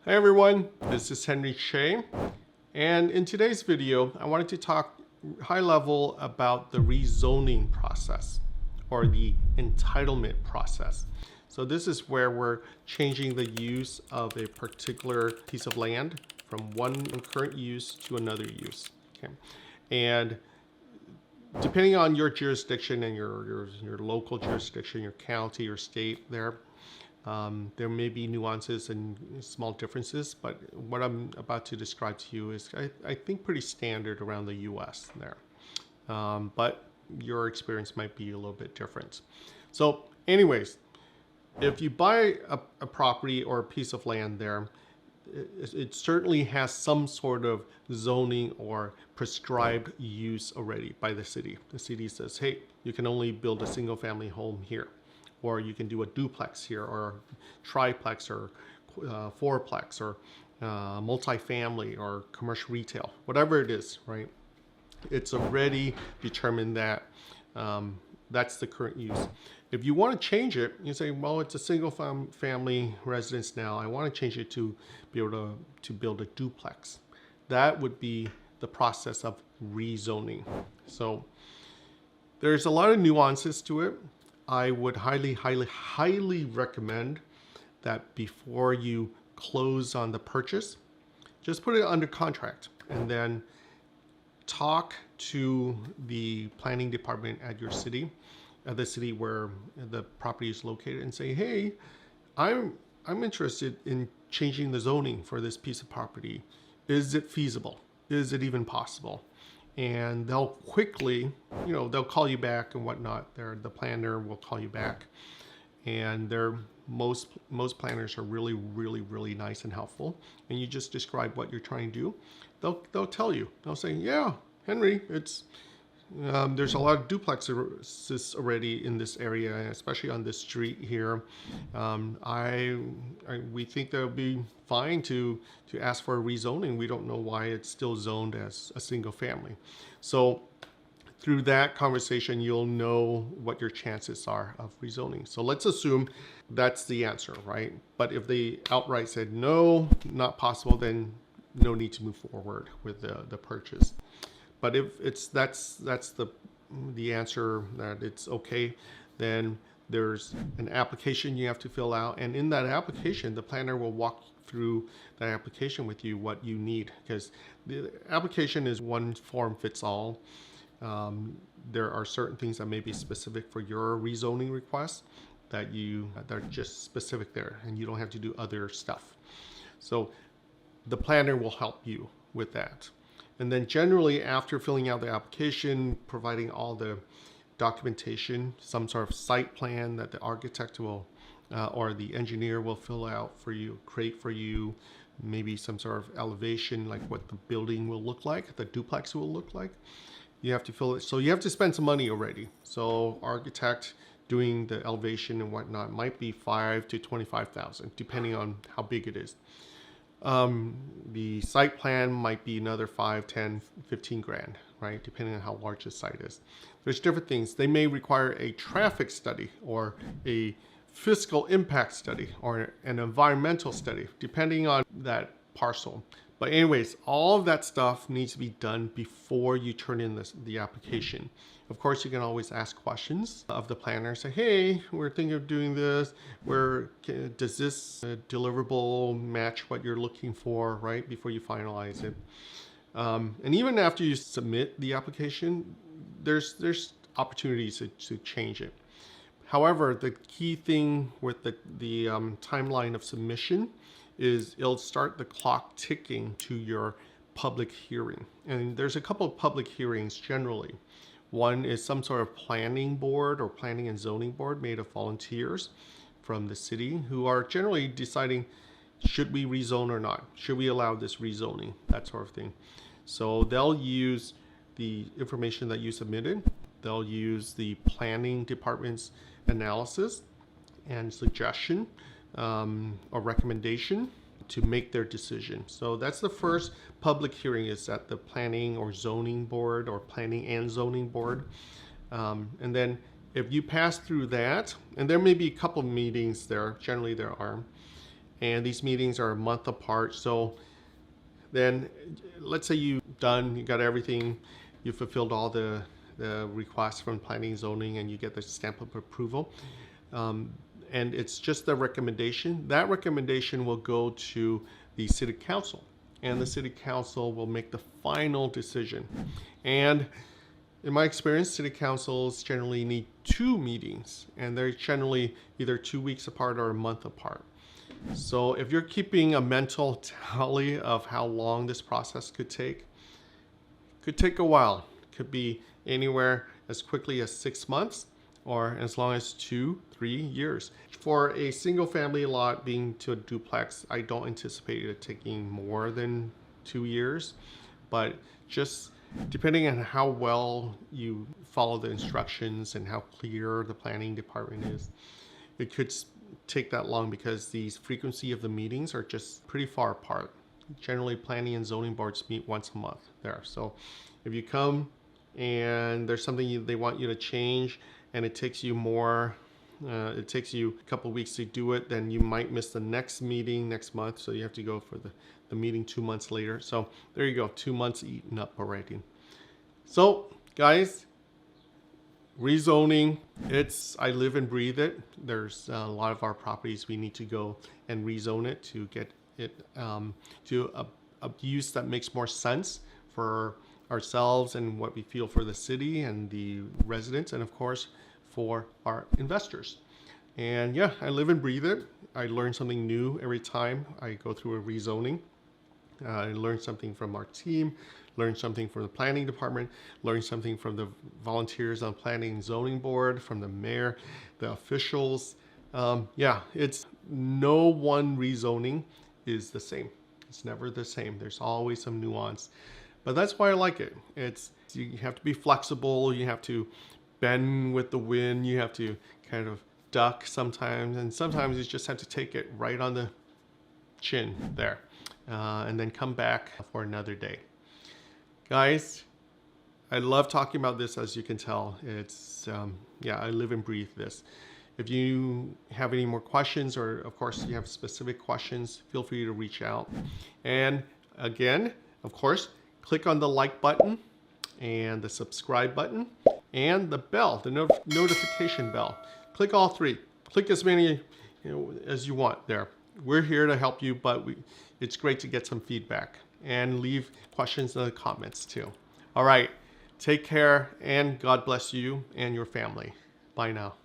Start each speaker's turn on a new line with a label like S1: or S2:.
S1: Hi everyone, this is Henry Shea, and in today's video I wanted to talk high level about the rezoning process or the entitlement process. So this is where we're changing the use of a particular piece of land from one current use to another use. Okay. And depending on your jurisdiction and your local jurisdiction, your county, your state there may be nuances and small differences, but what I'm about to describe to you is, I think, pretty standard around the US there. But your experience might be a little bit different. So anyways, if you buy a property or a piece of land there, it certainly has some sort of zoning or prescribed use already by the city. The city says, hey, you can only build a single family home here, or you can do a duplex here, or triplex, or fourplex, or multifamily, or commercial retail, whatever it is, right? It's already determined that that's the current use. If you want to change it, you say, well, it's a single family residence now. I want to change it to be able to build a duplex. That would be the process of rezoning. So there's a lot of nuances to it. I would highly recommend that before you close on the purchase, just put it under contract and then talk to the planning department at your city, at the city where the property is located, and say, hey, I'm interested in changing the zoning for this piece of property. Is it feasible? Is it even possible? And they'll quickly, they'll call you back and whatnot. The planner will call you back, and most planners are really nice and helpful. And you just describe what you're trying to do. They'll tell you. They'll say, yeah, Henry, there's a lot of duplexes already in this area, especially on this street here. We think that would be fine to ask for a rezoning. We don't know why it's still zoned as a single family. So through that conversation, you'll know what your chances are of rezoning. So let's assume that's the answer, right? But if they outright said no, not possible, then no need to move forward with the purchase. But if that's the answer, that it's okay, then there's an application you have to fill out, and in that application, the planner will walk through that application with you, what you need, because the application is one form fits all. There are certain things that may be specific for your rezoning request that are just specific there, and you don't have to do other stuff. So the planner will help you with that. And then generally, after filling out the application, providing all the documentation, some sort of site plan that the architect will or the engineer will fill out for you, create for you, maybe some sort of elevation, like what the building will look like, the duplex will look like. You have to fill it. So you have to spend some money already. So architect doing the elevation and whatnot might be $5,000 to $25,000, depending on how big it is. The site plan might be another 5, 10, 15 grand, right? Depending on how large the site is. There's different things. They may require a traffic study or a fiscal impact study or an environmental study, depending on that parcel. But anyways, all of that stuff needs to be done before you turn in the application. Of course, you can always ask questions of the planner. Say, hey, we're thinking of doing this. Does this deliverable match what you're looking for, right? Before you finalize it. And even after you submit the application, there's opportunities to change it. However, the key thing with the timeline of submission is it'll start the clock ticking to your public hearing. And there's a couple of public hearings generally. One is some sort of planning board or planning and zoning board made of volunteers from the city who are generally deciding, should we rezone or not? Should we allow this rezoning? That sort of thing. So they'll use the information that you submitted. They'll use the planning department's analysis and suggestion or recommendation to make their decision. So that's the first public hearing, is at the planning or zoning board or planning and zoning board. And then if you pass through that, and there may be a couple of meetings there, generally there are, and these meetings are a month apart. So then let's say you got everything, you fulfilled all the requests from planning and zoning, and you get the stamp of approval. And it's just a recommendation. That recommendation will go to the city council, and the city council will make the final decision. And in my experience, city councils generally need 2 meetings, and they're generally either 2 weeks apart or a month apart. So if you're keeping a mental tally of how long this process could take a while. It could be anywhere as quickly as 6 months or as long as 2-3 years. For a single family lot being to a duplex, I don't anticipate it taking more than 2 years, but just depending on how well you follow the instructions and how clear the planning department is, it could take that long because the frequency of the meetings are just pretty far apart. Generally, planning and zoning boards meet once a month there. So if you come and there's something they want you to change and it takes you it takes you a couple of weeks to do it, then you might miss the next meeting next month. So you have to go for the meeting 2 months later. So there you go, 2 months eaten up already. So guys, rezoning, I live and breathe it. There's a lot of our properties we need to go and rezone it to get it to a use that makes more sense for ourselves and what we feel for the city and the residents, and of course for our investors. And yeah, I live and breathe it. I learn something new every time I go through a rezoning. I learn something from our team, learn something from the planning department, learn something from the volunteers on planning and zoning board, from the mayor, the officials. Yeah, it's no one rezoning is the same. It's never the same. There's always some nuance, but that's why I like it. You have to be flexible. You have to bend with the wind. You have to kind of duck sometimes, and sometimes you just have to take it right on the chin there, and then come back for another day. Guys, I love talking about this, as you can tell. Yeah, I live and breathe this. If you have any more questions, or of course you have specific questions, feel free to reach out. And again, of course, click on the like button and the subscribe button and the bell, the notification bell. Click all 3. Click as many as you want there. We're here to help you, but it's great to get some feedback and leave questions in the comments too. All right, take care and God bless you and your family. Bye now.